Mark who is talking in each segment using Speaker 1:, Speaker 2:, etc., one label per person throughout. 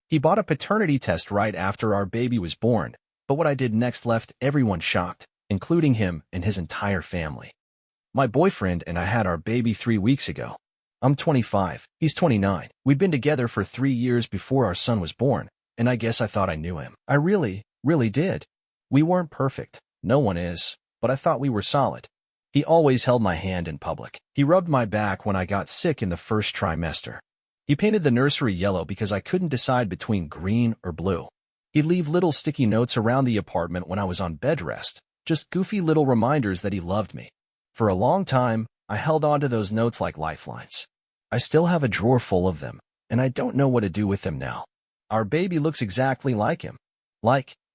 Speaker 1: He bought a paternity test right after our baby was born, but what I did next left everyone shocked, including him and his entire family. My boyfriend and I had our baby 3 weeks ago. I'm 25, he's 29. We'd been together for 3 years before our son was born, and I guess I thought I knew him. I really did. We weren't perfect. No one is, but I thought we were solid. He always held my hand in public. He rubbed my back when I got sick in the first trimester. He painted the nursery yellow because I couldn't decide between green or blue. He'd leave little sticky notes around the apartment when I was on bed rest, just goofy little reminders that he loved me. For a long time, I held on to those notes like lifelines. I still have a drawer full of them, and I don't know what to do with them now. Our baby looks exactly like him.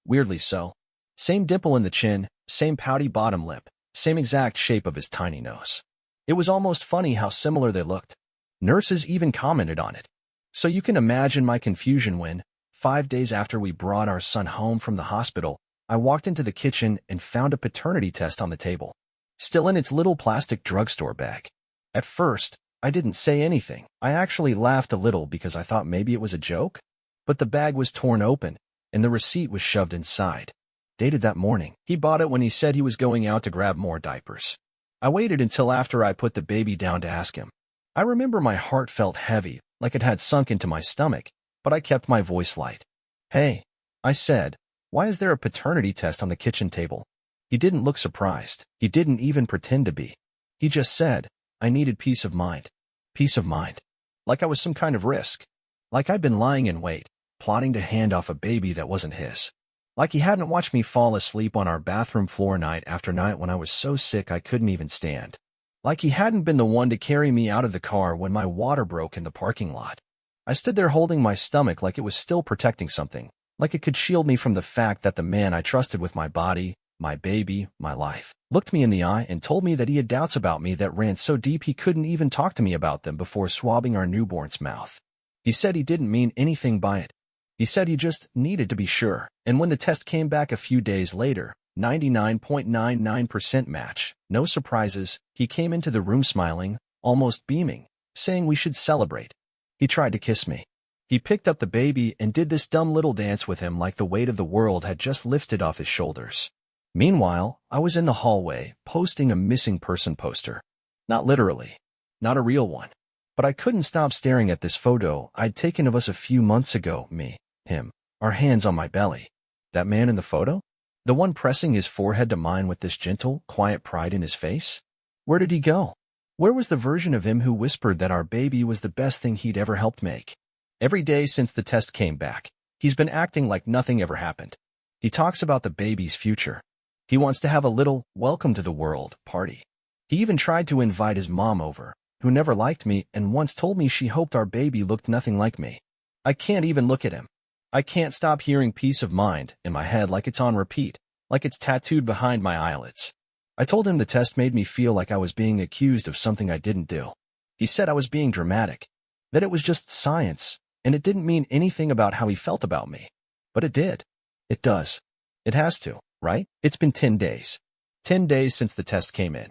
Speaker 1: Weirdly so. Same dimple in the chin, same pouty bottom lip, same exact shape of his tiny nose. It was almost funny how similar they looked. Nurses even commented on it. So you can imagine my confusion when, 5 days after we brought our son home from the hospital, I walked into the kitchen and found a paternity test on the table, still in its little plastic drugstore bag. At first, I didn't say anything. I actually laughed a little because I thought maybe it was a joke. But the bag was torn open, and the receipt was shoved inside. Dated that morning. He bought it when he said he was going out to grab more diapers. I waited until after I put the baby down to ask him. I remember my heart felt heavy, like it had sunk into my stomach, but I kept my voice light. "Hey," I said, "why is there a paternity test on the kitchen table?" He didn't look surprised. He didn't even pretend to be. He just said, "I needed peace of mind." Peace of mind. Like I was some kind of risk. Like I'd been lying in wait, plotting to hand off a baby that wasn't his. Like he hadn't watched me fall asleep on our bathroom floor night after night when I was so sick I couldn't even stand. Like he hadn't been the one to carry me out of the car when my water broke in the parking lot. I stood there holding my stomach like it was still protecting something, like it could shield me from the fact that the man I trusted with my body, my baby, my life, looked me in the eye and told me that he had doubts about me that ran so deep he couldn't even talk to me about them before swabbing our newborn's mouth. He said he didn't mean anything by it. He said he just needed to be sure. And when the test came back a few days later, 99.99% match, no surprises, he came into the room smiling, almost beaming, saying we should celebrate. He tried to kiss me. He picked up the baby and did this dumb little dance with him like the weight of the world had just lifted off his shoulders. Meanwhile, I was in the hallway, posting a missing person poster. Not literally. Not a real one. But I couldn't stop staring at this photo I'd taken of us a few months ago, me, him, our hands on my belly. That man in the photo? The one pressing his forehead to mine with this gentle, quiet pride in his face? Where did he go? Where was the version of him who whispered that our baby was the best thing he'd ever helped make? Every day since the test came back, he's been acting like nothing ever happened. He talks about the baby's future. He wants to have a little welcome to the world party. He even tried to invite his mom over, who never liked me and once told me she hoped our baby looked nothing like me. I can't even look at him. I can't stop hearing peace of mind in my head like it's on repeat, like it's tattooed behind my eyelids. I told him the test made me feel like I was being accused of something I didn't do. He said I was being dramatic, that it was just science, and it didn't mean anything about how he felt about me. But it did. It does. It has to, right? It's been 10 days. 10 days since the test came in.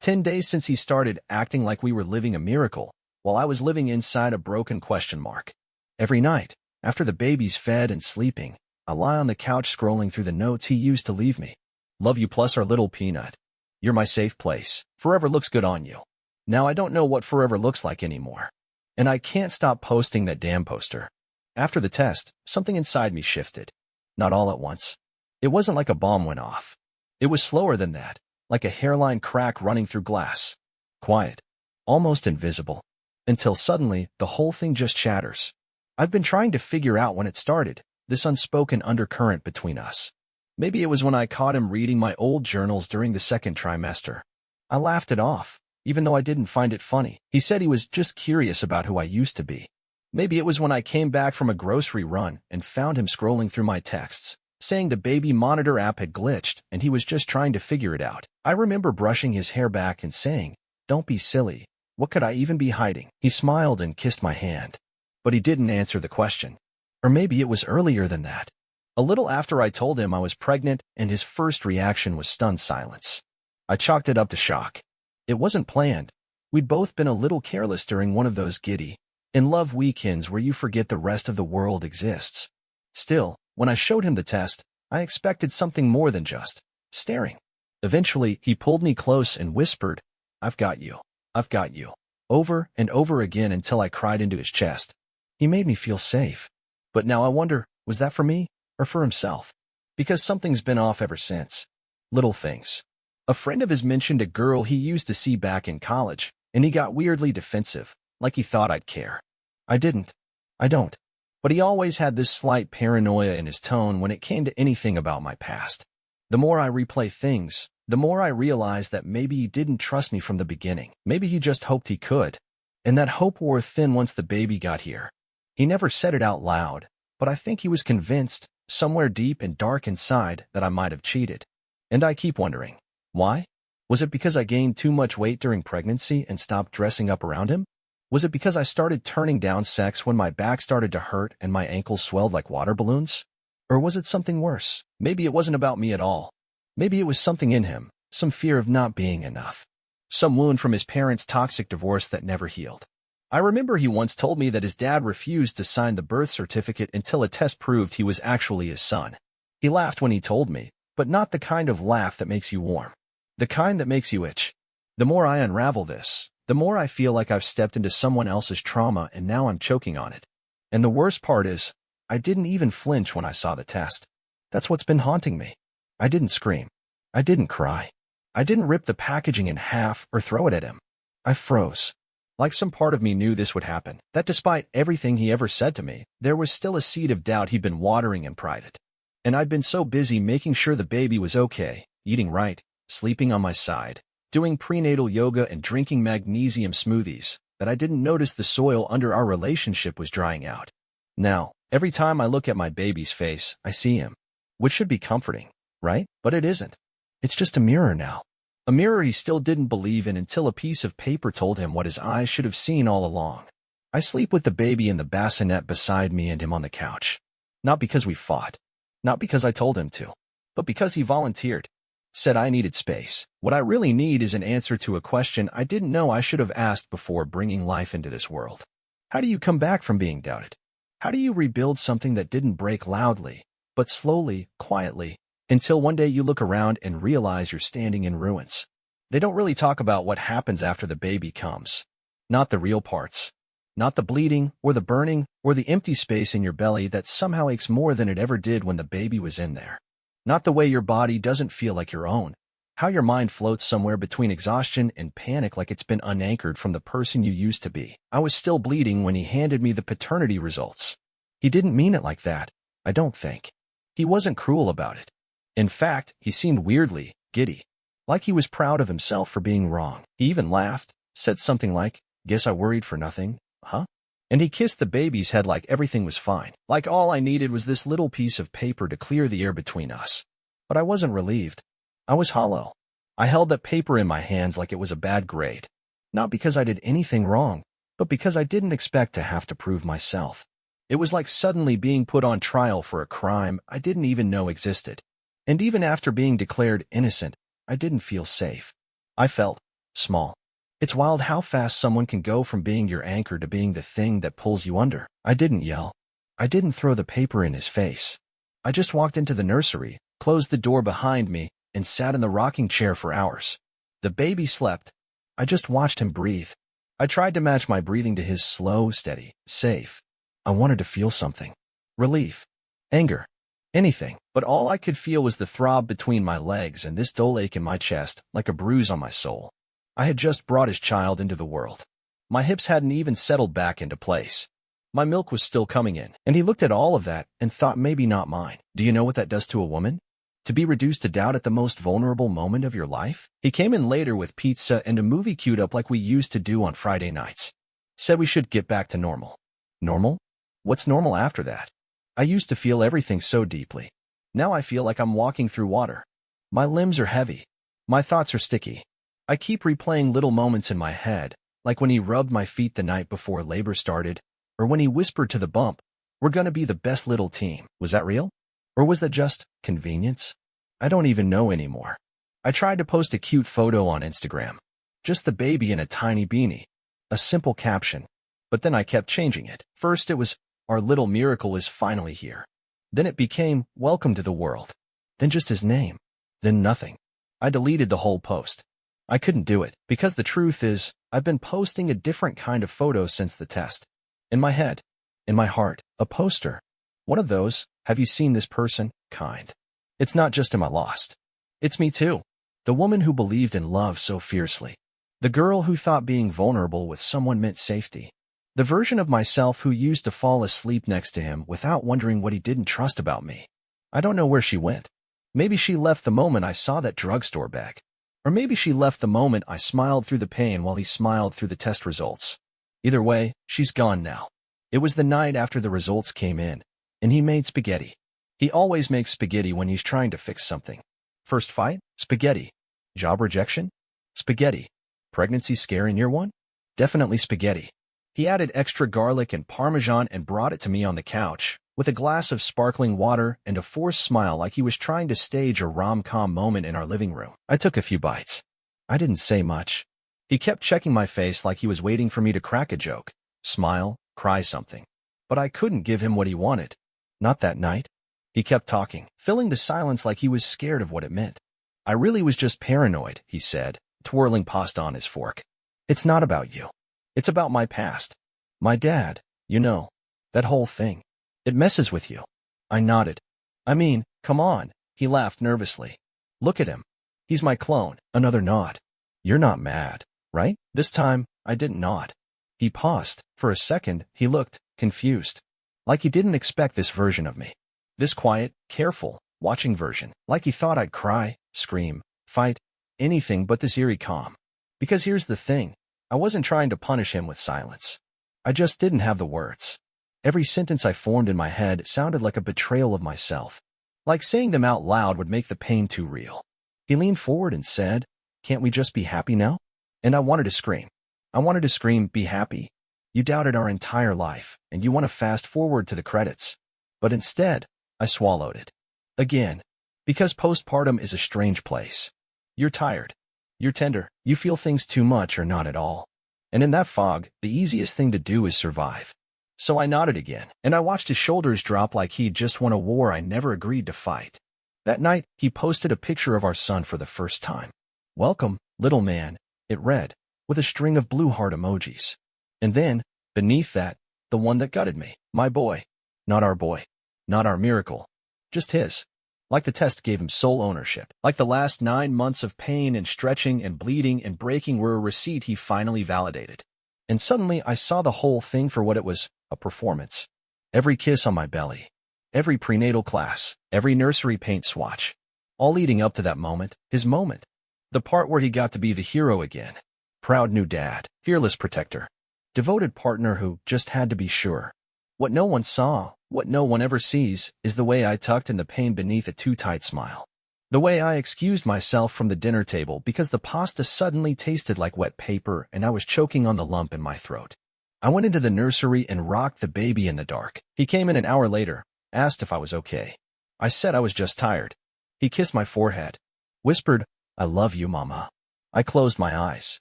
Speaker 1: 10 days since he started acting like we were living a miracle, while I was living inside a broken question mark. Every night, after the baby's fed and sleeping, I lie on the couch scrolling through the notes he used to leave me. Love you plus our little peanut. You're my safe place. Forever looks good on you. Now I don't know what forever looks like anymore. And I can't stop posting that damn poster. After the test, something inside me shifted. Not all at once. It wasn't like a bomb went off. It was slower than that, like a hairline crack running through glass. Quiet. Almost invisible. Until suddenly, the whole thing just shatters. I've been trying to figure out when it started, this unspoken undercurrent between us. Maybe it was when I caught him reading my old journals during the second trimester. I laughed it off, even though I didn't find it funny. He said he was just curious about who I used to be. Maybe it was when I came back from a grocery run and found him scrolling through my texts, saying the baby monitor app had glitched and he was just trying to figure it out. I remember brushing his hair back and saying, "Don't be silly. What could I even be hiding?" He smiled and kissed my hand. But he didn't answer the question. Or maybe it was earlier than that. A little after I told him I was pregnant, and his first reaction was stunned silence. I chalked it up to shock. It wasn't planned. We'd both been a little careless during one of those giddy, In love weekends where you forget the rest of the world exists. Still, when I showed him the test, I expected something more than just staring. Eventually, he pulled me close and whispered, "I've got you. I've got you." Over and over again until I cried into his chest. He made me feel safe. But now I wonder, was that for me or for himself? Because something's been off ever since. Little things. A friend of his mentioned a girl he used to see back in college, and he got weirdly defensive, like he thought I'd care. I didn't. I don't. But he always had this slight paranoia in his tone when it came to anything about my past. The more I replay things, the more I realize that maybe he didn't trust me from the beginning. Maybe he just hoped he could. And that hope wore thin once the baby got here. He never said it out loud, but I think he was convinced, somewhere deep and dark inside, that I might have cheated. And I keep wondering, why? Was it because I gained too much weight during pregnancy and stopped dressing up around him? Was it because I started turning down sex when my back started to hurt and my ankles swelled like water balloons? Or was it something worse? Maybe it wasn't about me at all. Maybe it was something in him, some fear of not being enough. Some wound from his parents' toxic divorce that never healed. I remember he once told me that his dad refused to sign the birth certificate until a test proved he was actually his son. He laughed when he told me, but not the kind of laugh that makes you warm. The kind that makes you itch. The more I unravel this, the more I feel like I've stepped into someone else's trauma and now I'm choking on it. And the worst part is, I didn't even flinch when I saw the test. That's what's been haunting me. I didn't scream. I didn't cry. I didn't rip the packaging in half or throw it at him. I froze. Like some part of me knew this would happen, that despite everything he ever said to me, there was still a seed of doubt he'd been watering in private. And I'd been so busy making sure the baby was okay, eating right, sleeping on my side, doing prenatal yoga and drinking magnesium smoothies, that I didn't notice the soil under our relationship was drying out. Now, every time I look at my baby's face, I see him. Which should be comforting, right? But it isn't. It's just a mirror now. A mirror he still didn't believe in until a piece of paper told him what his eyes should have seen all along. I sleep with the baby in the bassinet beside me and him on the couch. Not because we fought. Not because I told him to. But because he volunteered. Said I needed space. What I really need is an answer to a question I didn't know I should have asked before bringing life into this world. How do you come back from being doubted? How do you rebuild something that didn't break loudly, but slowly, quietly, until one day you look around and realize you're standing in ruins? They don't really talk about what happens after the baby comes. Not the real parts. Not the bleeding, or the burning, or the empty space in your belly that somehow aches more than it ever did when the baby was in there. Not the way your body doesn't feel like your own. How your mind floats somewhere between exhaustion and panic like it's been unanchored from the person you used to be. I was still bleeding when he handed me the paternity results. He didn't mean it like that, I don't think. He wasn't cruel about it. In fact, he seemed weirdly giddy. Like he was proud of himself for being wrong. He even laughed, said something like, "Guess I worried for nothing, huh?" And he kissed the baby's head like everything was fine. Like all I needed was this little piece of paper to clear the air between us. But I wasn't relieved. I was hollow. I held that paper in my hands like it was a bad grade. Not because I did anything wrong, but because I didn't expect to have to prove myself. It was like suddenly being put on trial for a crime I didn't even know existed. And even after being declared innocent, I didn't feel safe. I felt small. It's wild how fast someone can go from being your anchor to being the thing that pulls you under. I didn't yell. I didn't throw the paper in his face. I just walked into the nursery, closed the door behind me, and sat in the rocking chair for hours. The baby slept. I just watched him breathe. I tried to match my breathing to his slow, steady, safe. I wanted to feel something. Relief. Anger. Anything. But all I could feel was the throb between my legs and this dull ache in my chest, like a bruise on my soul. I had just brought his child into the world. My hips hadn't even settled back into place. My milk was still coming in, and he looked at all of that and thought maybe not mine. Do you know what that does to a woman? To be reduced to doubt at the most vulnerable moment of your life? He came in later with pizza and a movie queued up like we used to do on Friday nights. Said we should get back to normal. Normal? What's normal after that? I used to feel everything so deeply. Now I feel like I'm walking through water. My limbs are heavy. My thoughts are sticky. I keep replaying little moments in my head, like when he rubbed my feet the night before labor started, or when he whispered to the bump, "We're gonna be the best little team." Was that real? Or was that just convenience? I don't even know anymore. I tried to post a cute photo on Instagram. Just the baby in a tiny beanie. A simple caption. But then I kept changing it. First it was, our little miracle is finally here. Then it became, welcome to the world. Then just his name. Then nothing. I deleted the whole post. I couldn't do it, because the truth is, I've been posting a different kind of photo since the test. In my head. In my heart. A poster. One of those, have you seen this person, kind. It's not just am I lost. It's me too. The woman who believed in love so fiercely. The girl who thought being vulnerable with someone meant safety. The version of myself who used to fall asleep next to him without wondering what he didn't trust about me. I don't know where she went. Maybe she left the moment I saw that drugstore bag. Or maybe she left the moment I smiled through the pain while he smiled through the test results. Either way, she's gone now. It was the night after the results came in, and he made spaghetti. He always makes spaghetti when he's trying to fix something. First fight? Spaghetti. Job rejection? Spaghetti. Pregnancy scare in year one? Definitely spaghetti. He added extra garlic and Parmesan and brought it to me on the couch, with a glass of sparkling water and a forced smile like he was trying to stage a rom-com moment in our living room. I took a few bites. I didn't say much. He kept checking my face like he was waiting for me to crack a joke, smile, cry something. But I couldn't give him what he wanted. Not that night. He kept talking, filling the silence like he was scared of what it meant. I really was just paranoid, he said, twirling pasta on his fork. It's not about you. It's about my past. My dad, you know. That whole thing. It messes with you. I nodded. I mean, come on. He laughed nervously. Look at him. He's my clone. Another nod. You're not mad, right? This time, I didn't nod. He paused. For a second, he looked confused. Like he didn't expect this version of me. This quiet, careful, watching version. Like he thought I'd cry, scream, fight, anything but this eerie calm. Because here's the thing. I wasn't trying to punish him with silence. I just didn't have the words. Every sentence I formed in my head sounded like a betrayal of myself. Like saying them out loud would make the pain too real. He leaned forward and said, "Can't we just be happy now?" And I wanted to scream. I wanted to scream, "Be happy. You doubted our entire life, and you want to fast forward to the credits." But instead, I swallowed it. Again. Because postpartum is a strange place. You're tired. You're tender. You feel things too much or not at all. And in that fog, the easiest thing to do is survive. So I nodded again, and I watched his shoulders drop like he'd just won a war I never agreed to fight. That night, he posted a picture of our son for the first time. "Welcome, little man," it read, with a string of blue heart emojis. And then, beneath that, the one that gutted me. My boy. Not our boy. Not our miracle. Just his. Like the test gave him sole ownership. Like the last 9 months of pain and stretching and bleeding and breaking were a receipt he finally validated. And suddenly I saw the whole thing for what it was, a performance. Every kiss on my belly. Every prenatal class. Every nursery paint swatch. All leading up to that moment, his moment. The part where he got to be the hero again. Proud new dad. Fearless protector. Devoted partner who just had to be sure. What no one saw, what no one ever sees, is the way I tucked in the pain beneath a too-tight smile. The way I excused myself from the dinner table because the pasta suddenly tasted like wet paper and I was choking on the lump in my throat. I went into the nursery and rocked the baby in the dark. He came in an hour later, asked if I was okay. I said I was just tired. He kissed my forehead. Whispered, "I love you, Mama." I closed my eyes.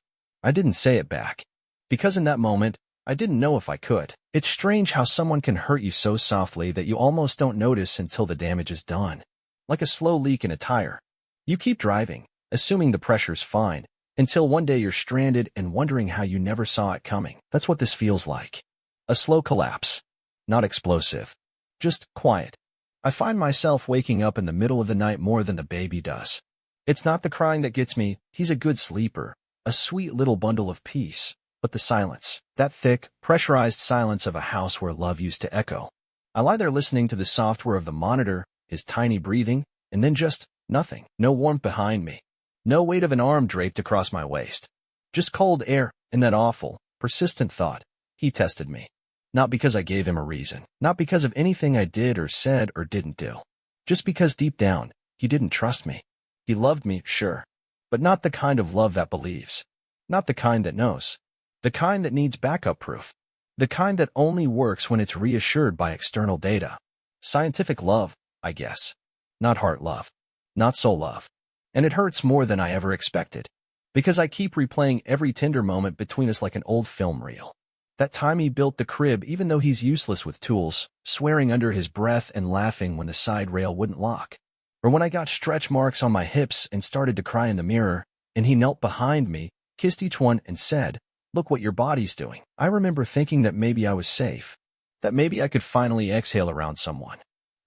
Speaker 1: I didn't say it back. Because in that moment, I didn't know if I could. It's strange how someone can hurt you so softly that you almost don't notice until the damage is done. Like a slow leak in a tire. You keep driving, assuming the pressure's fine, until one day you're stranded and wondering how you never saw it coming. That's what this feels like. A slow collapse. Not explosive. Just quiet. I find myself waking up in the middle of the night more than the baby does. It's not the crying that gets me. He's a good sleeper. A sweet little bundle of peace. But the silence, that thick, pressurized silence of a house where love used to echo. I lie there listening to the software of the monitor, his tiny breathing, and then just nothing. No warmth behind me. No weight of an arm draped across my waist. Just cold air, and that awful, persistent thought. He tested me. Not because I gave him a reason. Not because of anything I did or said or didn't do. Just because deep down, he didn't trust me. He loved me, sure. But not the kind of love that believes. Not the kind that knows. The kind that needs backup proof. The kind that only works when it's reassured by external data. Scientific love, I guess. Not heart love. Not soul love. And it hurts more than I ever expected. Because I keep replaying every tender moment between us like an old film reel. That time he built the crib even though he's useless with tools, swearing under his breath and laughing when the side rail wouldn't lock. Or when I got stretch marks on my hips and started to cry in the mirror, and he knelt behind me, kissed each one and said, "Look what your body's doing." I remember thinking that maybe I was safe, that maybe I could finally exhale around someone,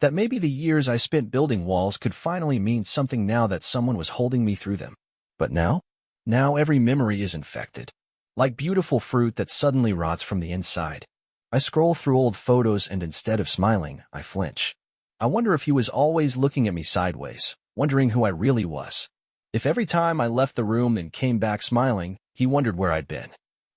Speaker 1: that maybe the years I spent building walls could finally mean something now that someone was holding me through them. But now? Now every memory is infected, like beautiful fruit that suddenly rots from the inside. I scroll through old photos and instead of smiling, I flinch. I wonder if he was always looking at me sideways, wondering who I really was. If every time I left the room and came back smiling, he wondered where I'd been,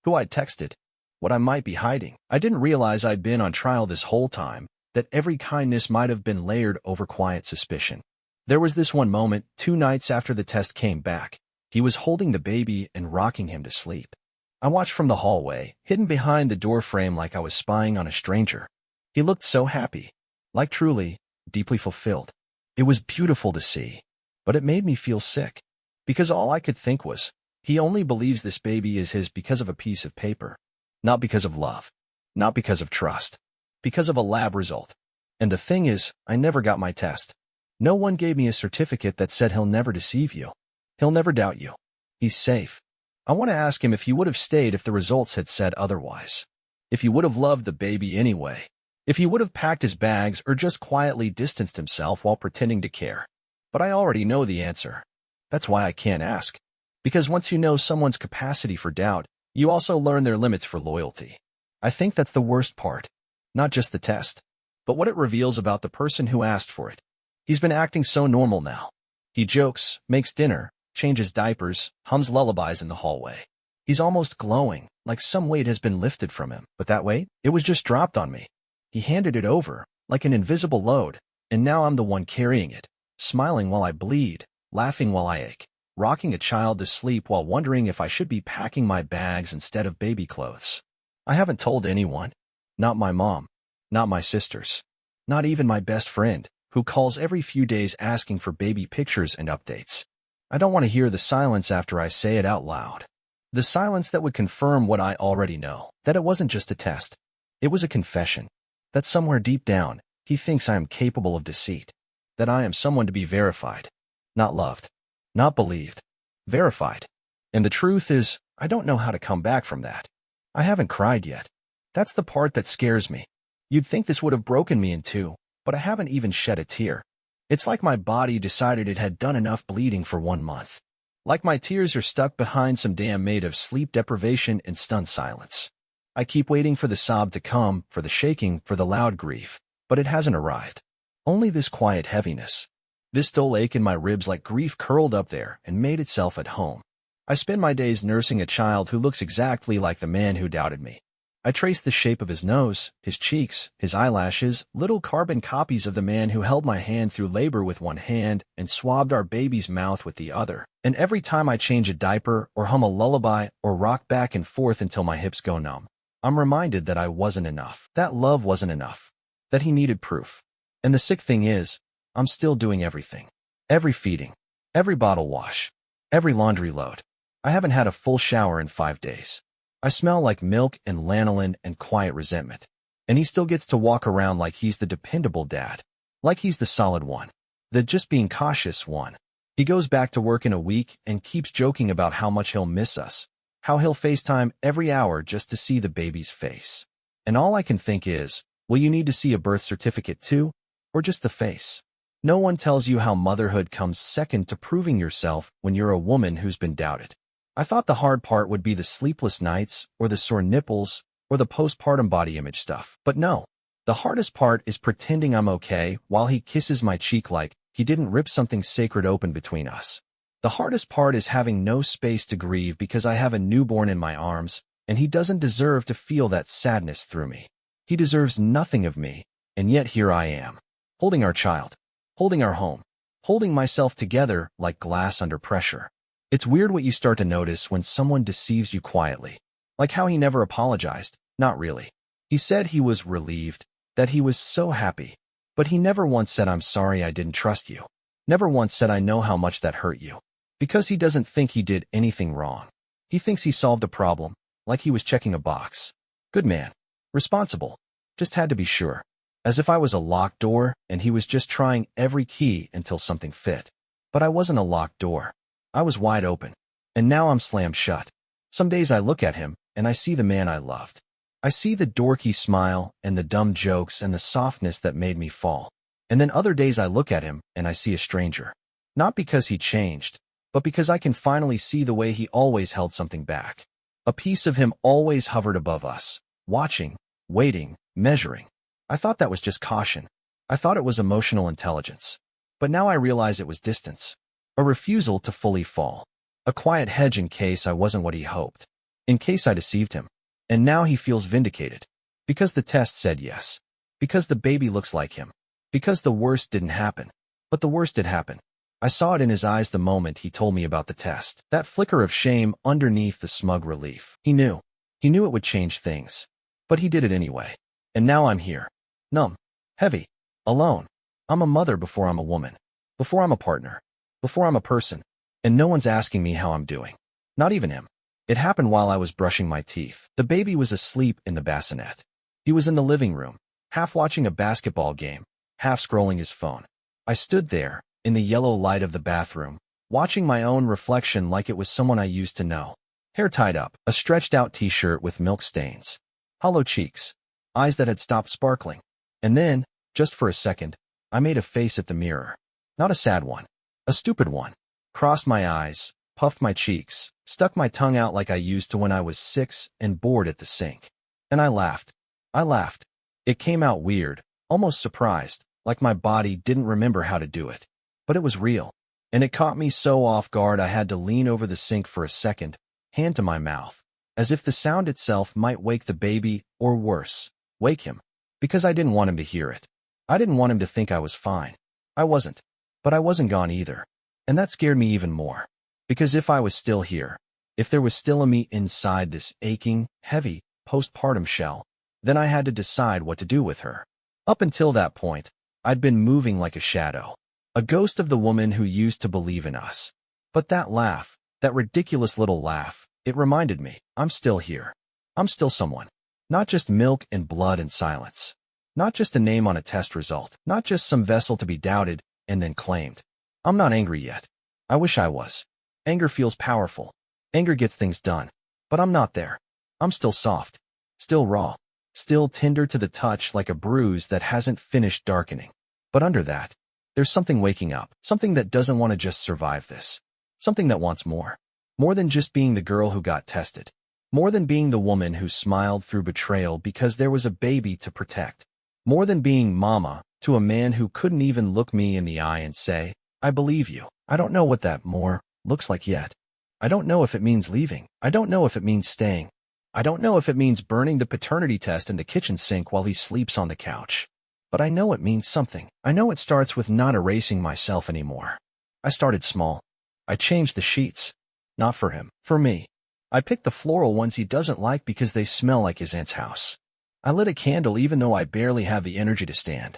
Speaker 1: who I'd texted, what I might be hiding. I didn't realize I'd been on trial this whole time, that every kindness might have been layered over quiet suspicion. There was this one moment, 2 nights after the test came back. He was holding the baby and rocking him to sleep. I watched from the hallway, hidden behind the door frame like I was spying on a stranger. He looked so happy, like truly, deeply fulfilled. It was beautiful to see, but it made me feel sick, because all I could think was, he only believes this baby is his because of a piece of paper, not because of love, not because of trust, because of a lab result. And the thing is, I never got my test. No one gave me a certificate that said he'll never deceive you. He'll never doubt you. He's safe. I want to ask him if he would have stayed if the results had said otherwise. If he would have loved the baby anyway. If he would have packed his bags or just quietly distanced himself while pretending to care. But I already know the answer. That's why I can't ask. Because once you know someone's capacity for doubt, you also learn their limits for loyalty. I think that's the worst part. Not just the test, but what it reveals about the person who asked for it. He's been acting so normal now. He jokes, makes dinner, changes diapers, hums lullabies in the hallway. He's almost glowing, like some weight has been lifted from him. But that weight, it was just dropped on me. He handed it over, like an invisible load, and now I'm the one carrying it, smiling while I bleed, laughing while I ache, rocking a child to sleep while wondering if I should be packing my bags instead of baby clothes. I haven't told anyone. Not my mom. Not my sisters. Not even my best friend, who calls every few days asking for baby pictures and updates. I don't want to hear the silence after I say it out loud. The silence that would confirm what I already know, that it wasn't just a test. It was a confession. That somewhere deep down, he thinks I am capable of deceit. That I am someone to be verified. Not loved. Not believed. Verified. And the truth is, I don't know how to come back from that. I haven't cried yet. That's the part that scares me. You'd think this would have broken me in two, but I haven't even shed a tear. It's like my body decided it had done enough bleeding for 1 month. Like my tears are stuck behind some dam made of sleep deprivation and stunned silence. I keep waiting for the sob to come, for the shaking, for the loud grief, but it hasn't arrived. Only this quiet heaviness. This dull ache in my ribs like grief curled up there and made itself at home. I spend my days nursing a child who looks exactly like the man who doubted me. I trace the shape of his nose, his cheeks, his eyelashes, little carbon copies of the man who held my hand through labor with one hand and swabbed our baby's mouth with the other. And every time I change a diaper or hum a lullaby or rock back and forth until my hips go numb, I'm reminded that I wasn't enough, that love wasn't enough, that he needed proof. And the sick thing is, I'm still doing everything. Every feeding, every bottle wash, every laundry load. I haven't had a full shower in 5 days. I smell like milk and lanolin and quiet resentment. And he still gets to walk around like he's the dependable dad. Like he's the solid one. The just being cautious one. He goes back to work in a week and keeps joking about how much he'll miss us. How he'll FaceTime every hour just to see the baby's face. And all I can think is, will you need to see a birth certificate too? Or just the face? No one tells you how motherhood comes second to proving yourself when you're a woman who's been doubted. I thought the hard part would be the sleepless nights, or the sore nipples, or the postpartum body image stuff. But no, the hardest part is pretending I'm okay while he kisses my cheek like he didn't rip something sacred open between us. The hardest part is having no space to grieve because I have a newborn in my arms, and he doesn't deserve to feel that sadness through me. He deserves nothing of me, and yet here I am, holding our child, holding our home, holding myself together like glass under pressure. It's weird what you start to notice when someone deceives you quietly. Like how he never apologized. Not really. He said he was relieved, that he was so happy. But he never once said, "I'm sorry I didn't trust you." Never once said, "I know how much that hurt you." Because he doesn't think he did anything wrong. He thinks he solved a problem, like he was checking a box. Good man. Responsible. Just had to be sure. As if I was a locked door and he was just trying every key until something fit. But I wasn't a locked door. I was wide open. And now I'm slammed shut. Some days I look at him and I see the man I loved. I see the dorky smile and the dumb jokes and the softness that made me fall. And then other days I look at him and I see a stranger. Not because he changed, but because I can finally see the way he always held something back. A piece of him always hovered above us, watching, waiting, measuring. I thought that was just caution. I thought it was emotional intelligence. But now I realize it was distance. A refusal to fully fall. A quiet hedge in case I wasn't what he hoped. In case I deceived him. And now he feels vindicated. Because the test said yes. Because the baby looks like him. Because the worst didn't happen. But the worst did happen. I saw it in his eyes the moment he told me about the test. That flicker of shame underneath the smug relief. He knew. He knew it would change things. But he did it anyway. And now I'm here. Numb. Heavy. Alone. I'm a mother before I'm a woman. Before I'm a partner. Before I'm a person. And no one's asking me how I'm doing. Not even him. It happened while I was brushing my teeth. The baby was asleep in the bassinet. He was in the living room, half watching a basketball game, half scrolling his phone. I stood there, in the yellow light of the bathroom, watching my own reflection like it was someone I used to know. Hair tied up, a stretched-out t-shirt with milk stains. Hollow cheeks. Eyes that had stopped sparkling. And then, just for a second, I made a face at the mirror. Not a sad one. A stupid one. Crossed my eyes, puffed my cheeks, stuck my tongue out like I used to when I was 6 and bored at the sink. And I laughed. I laughed. It came out weird, almost surprised, like my body didn't remember how to do it. But it was real. And it caught me so off guard I had to lean over the sink for a second, hand to my mouth, as if the sound itself might wake the baby, or worse, wake him. Because I didn't want him to hear it. I didn't want him to think I was fine. I wasn't. But I wasn't gone either. And that scared me even more. Because if I was still here, if there was still a me inside this aching, heavy, postpartum shell, then I had to decide what to do with her. Up until that point, I'd been moving like a shadow. A ghost of the woman who used to believe in us. But that laugh, that ridiculous little laugh, it reminded me, I'm still here. I'm still someone. Not just milk and blood and silence. Not just a name on a test result. Not just some vessel to be doubted and then claimed. I'm not angry yet. I wish I was. Anger feels powerful. Anger gets things done. But I'm not there. I'm still soft. Still raw. Still tender to the touch like a bruise that hasn't finished darkening. But under that, there's something waking up. Something that doesn't want to just survive this. Something that wants more. More than just being the girl who got tested. More than being the woman who smiled through betrayal because there was a baby to protect. More than being mama to a man who couldn't even look me in the eye and say, I believe you. I don't know what that more looks like yet. I don't know if it means leaving. I don't know if it means staying. I don't know if it means burning the paternity test in the kitchen sink while he sleeps on the couch. But I know it means something. I know it starts with not erasing myself anymore. I started small. I changed the sheets. Not for him. For me. I picked the floral ones he doesn't like because they smell like his aunt's house. I lit a candle even though I barely have the energy to stand.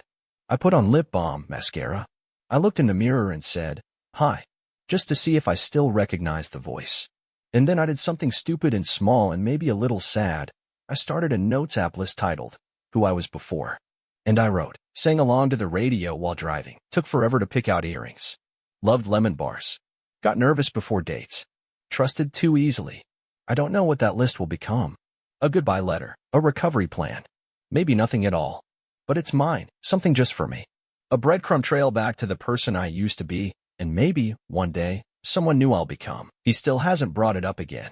Speaker 1: I put on lip balm, mascara. I looked in the mirror and said, hi, just to see if I still recognized the voice. And then I did something stupid and small and maybe a little sad. I started a notes app list titled, Who I Was Before. And I wrote, sang along to the radio while driving, took forever to pick out earrings, loved lemon bars, got nervous before dates, trusted too easily. I don't know what that list will become. A goodbye letter, a recovery plan, maybe nothing at all. But it's mine, something just for me. A breadcrumb trail back to the person I used to be, and maybe, one day, someone new I'll become. He still hasn't brought it up again.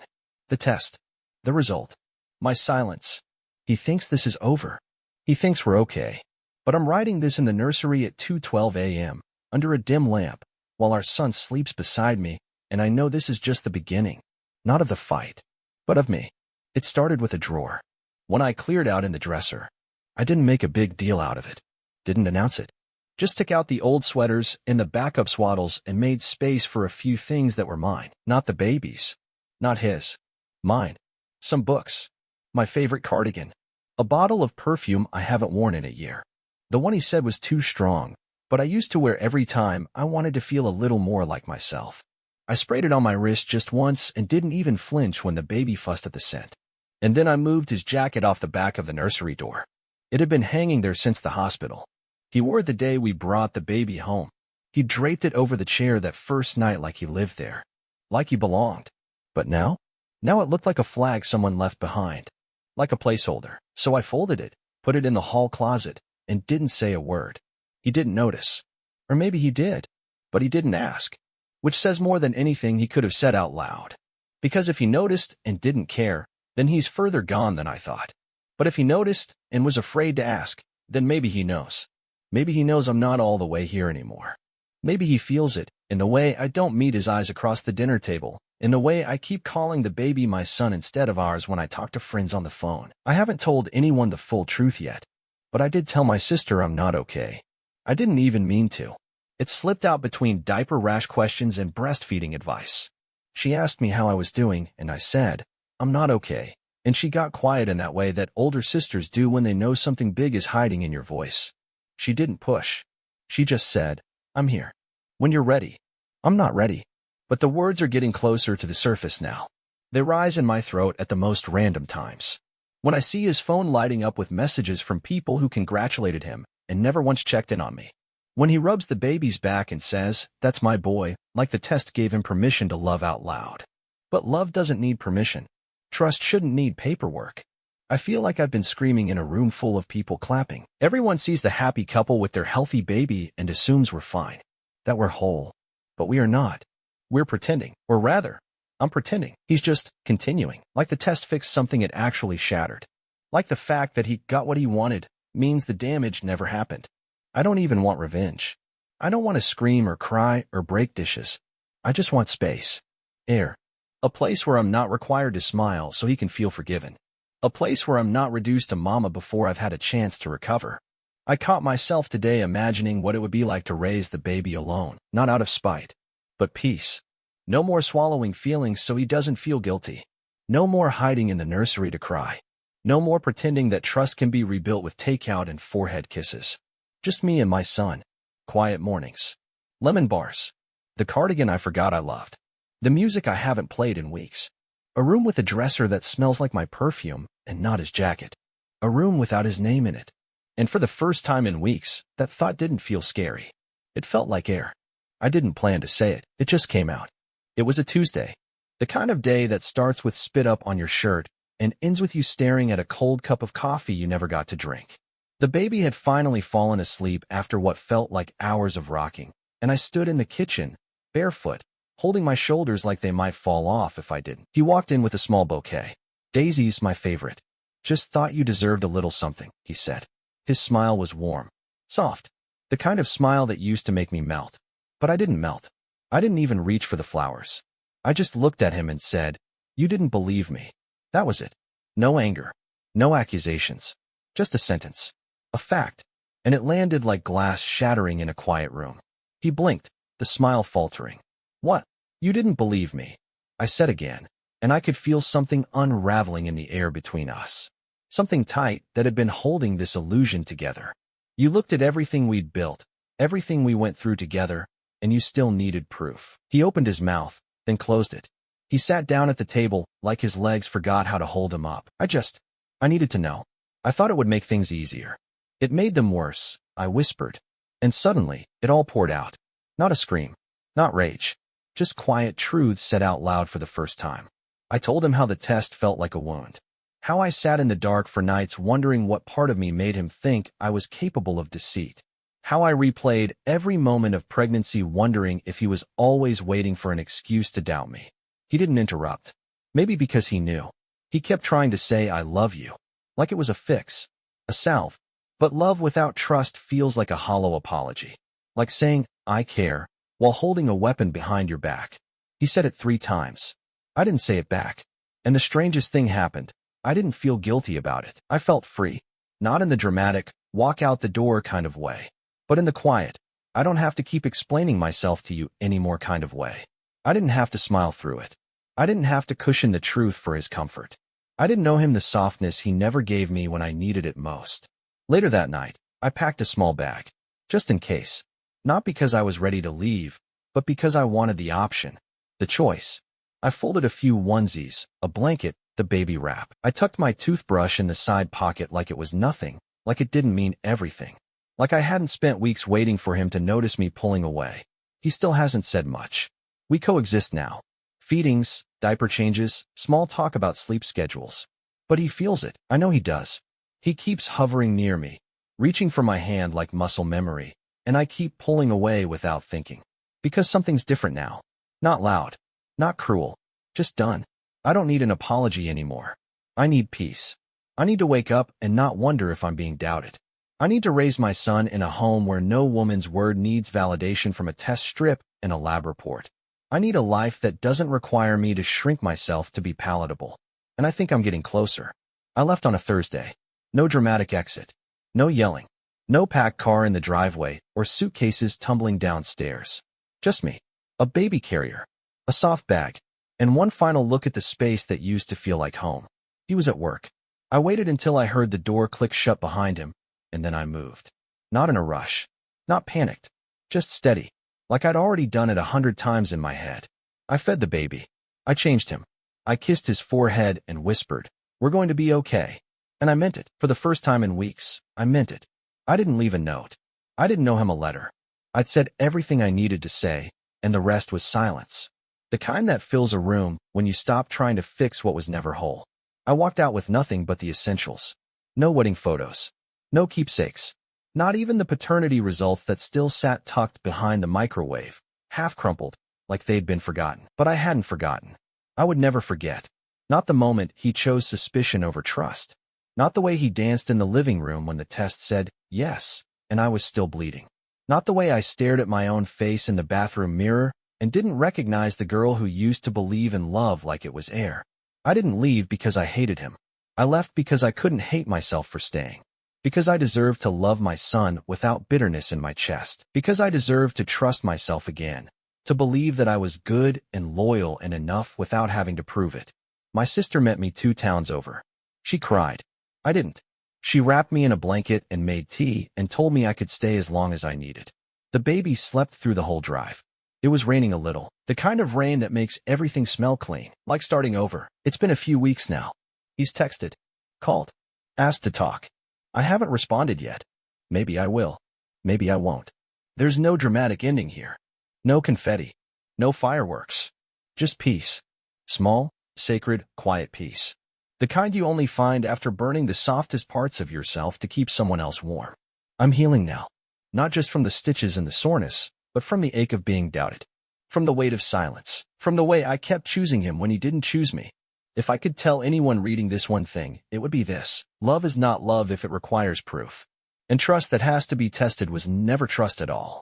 Speaker 1: The test. The result. My silence. He thinks this is over. He thinks we're okay. But I'm writing this in the nursery at 2:12 a.m., under a dim lamp, while our son sleeps beside me, and I know this is just the beginning. Not of the fight, but of me. It started with a drawer. One I cleared out in the dresser. I didn't make a big deal out of it. Didn't announce it. Just took out the old sweaters and the backup swaddles and made space for a few things that were mine. Not the baby's. Not his. Mine. Some books. My favorite cardigan. A bottle of perfume I haven't worn in a year. The one he said was too strong, but I used to wear every time I wanted to feel a little more like myself. I sprayed it on my wrist just once and didn't even flinch when the baby fussed at the scent. And then I moved his jacket off the back of the nursery door. It had been hanging there since the hospital. He wore it the day we brought the baby home. He draped it over the chair that first night like he lived there, like he belonged. But now? Now it looked like a flag someone left behind, like a placeholder. So I folded it, put it in the hall closet, and didn't say a word. He didn't notice. Or maybe he did, but he didn't ask, which says more than anything he could have said out loud. Because if he noticed and didn't care, then he's further gone than I thought. But if he noticed and was afraid to ask, then maybe he knows. Maybe he knows I'm not all the way here anymore. Maybe he feels it, in the way I don't meet his eyes across the dinner table, in the way I keep calling the baby my son instead of ours when I talk to friends on the phone. I haven't told anyone the full truth yet, but I did tell my sister I'm not okay. I didn't even mean to. It slipped out between diaper rash questions and breastfeeding advice. She asked me how I was doing, and I said, I'm not okay. And she got quiet in that way that older sisters do when they know something big is hiding in your voice. She didn't push. She just said, I'm here. When you're ready. I'm not ready. But the words are getting closer to the surface now. They rise in my throat at the most random times. When I see his phone lighting up with messages from people who congratulated him and never once checked in on me. When he rubs the baby's back and says, that's my boy, like the test gave him permission to love out loud. But love doesn't need permission. Trust shouldn't need paperwork. I feel like I've been screaming in a room full of people clapping. Everyone sees the happy couple with their healthy baby and assumes we're fine, that we're whole. But we are not. We're pretending. Or rather, I'm pretending. He's just continuing. Like the test fixed something it actually shattered. Like the fact that he got what he wanted means the damage never happened. I don't even want revenge. I don't want to scream or cry or break dishes. I just want space. Air. A place where I'm not required to smile so he can feel forgiven. A place where I'm not reduced to mama before I've had a chance to recover. I caught myself today imagining what it would be like to raise the baby alone, not out of spite, but peace. No more swallowing feelings so he doesn't feel guilty. No more hiding in the nursery to cry. No more pretending that trust can be rebuilt with takeout and forehead kisses. Just me and my son. Quiet mornings. Lemon bars. The cardigan I forgot I loved. The music I haven't played in weeks. A room with a dresser that smells like my perfume and not his jacket. A room without his name in it. And for the first time in weeks, that thought didn't feel scary. It felt like air. I didn't plan to say it. It just came out. It was a Tuesday. The kind of day that starts with spit up on your shirt and ends with you staring at a cold cup of coffee you never got to drink. The baby had finally fallen asleep after what felt like hours of rocking, and I stood in the kitchen, barefoot, holding my shoulders like they might fall off if I didn't. He walked in with a small bouquet. Daisy's my favorite. Just thought you deserved a little something, he said. His smile was warm, soft, the kind of smile that used to make me melt. But I didn't melt. I didn't even reach for the flowers. I just looked at him and said, you didn't believe me. That was it. No anger. No accusations. Just a sentence. A fact. And it landed like glass shattering in a quiet room. He blinked, the smile faltering. What? You didn't believe me, I said again, and I could feel something unraveling in the air between us. Something tight that had been holding this illusion together. You looked at everything we'd built, everything we went through together, and you still needed proof. He opened his mouth, then closed it. He sat down at the table, like his legs forgot how to hold him up. I needed to know. I thought it would make things easier. It made them worse, I whispered. And suddenly, it all poured out. Not a scream. Not rage. Just quiet truths said out loud for the first time. I told him how the test felt like a wound. How I sat in the dark for nights wondering what part of me made him think I was capable of deceit. How I replayed every moment of pregnancy wondering if he was always waiting for an excuse to doubt me. He didn't interrupt. Maybe because he knew. He kept trying to say I love you. Like it was a fix. A salve. But love without trust feels like a hollow apology. Like saying, I care, while holding a weapon behind your back. He said it 3 times. I didn't say it back. And the strangest thing happened. I didn't feel guilty about it. I felt free. Not in the dramatic, walk out the door kind of way. But in the quiet, I don't have to keep explaining myself to you anymore kind of way. I didn't have to smile through it. I didn't have to cushion the truth for his comfort. I didn't know him the softness he never gave me when I needed it most. Later that night, I packed a small bag. Just in case. Not because I was ready to leave, but because I wanted the option. The choice. I folded a few onesies, a blanket, the baby wrap. I tucked my toothbrush in the side pocket like it was nothing, like it didn't mean everything. Like I hadn't spent weeks waiting for him to notice me pulling away. He still hasn't said much. We coexist now. Feedings, diaper changes, small talk about sleep schedules. But he feels it. I know he does. He keeps hovering near me, reaching for my hand like muscle memory, and I keep pulling away without thinking. Because something's different now. Not loud. Not cruel. Just done. I don't need an apology anymore. I need peace. I need to wake up and not wonder if I'm being doubted. I need to raise my son in a home where no woman's word needs validation from a test strip and a lab report. I need a life that doesn't require me to shrink myself to be palatable. And I think I'm getting closer. I left on a Thursday. No dramatic exit. No yelling. No packed car in the driveway or suitcases tumbling downstairs. Just me. A baby carrier. A soft bag. And one final look at the space that used to feel like home. He was at work. I waited until I heard the door click shut behind him, and then I moved. Not in a rush. Not panicked. Just steady. Like I'd already done it 100 times in my head. I fed the baby. I changed him. I kissed his forehead and whispered, "We're going to be okay." And I meant it. For the first time in weeks, I meant it. I didn't leave a note. I didn't know him a letter. I'd said everything I needed to say, and the rest was silence. The kind that fills a room when you stop trying to fix what was never whole. I walked out with nothing but the essentials. No wedding photos. No keepsakes. Not even the paternity results that still sat tucked behind the microwave, half crumpled, like they'd been forgotten. But I hadn't forgotten. I would never forget. Not the moment he chose suspicion over trust. Not the way he danced in the living room when the test said yes, and I was still bleeding. Not the way I stared at my own face in the bathroom mirror and didn't recognize the girl who used to believe in love like it was air. I didn't leave because I hated him. I left because I couldn't hate myself for staying. Because I deserved to love my son without bitterness in my chest. Because I deserved to trust myself again. To believe that I was good and loyal and enough without having to prove it. My sister met me 2 towns over. She cried. I didn't. She wrapped me in a blanket and made tea and told me I could stay as long as I needed. The baby slept through the whole drive. It was raining a little. The kind of rain that makes everything smell clean, like starting over. It's been a few weeks now. He's texted, called, asked to talk. I haven't responded yet. Maybe I will. Maybe I won't. There's no dramatic ending here. No confetti. No fireworks. Just peace. Small, sacred, quiet peace. The kind you only find after burning the softest parts of yourself to keep someone else warm. I'm healing now. Not just from the stitches and the soreness, but from the ache of being doubted. From the weight of silence. From the way I kept choosing him when he didn't choose me. If I could tell anyone reading this one thing, it would be this. Love is not love if it requires proof. And trust that has to be tested was never trust at all.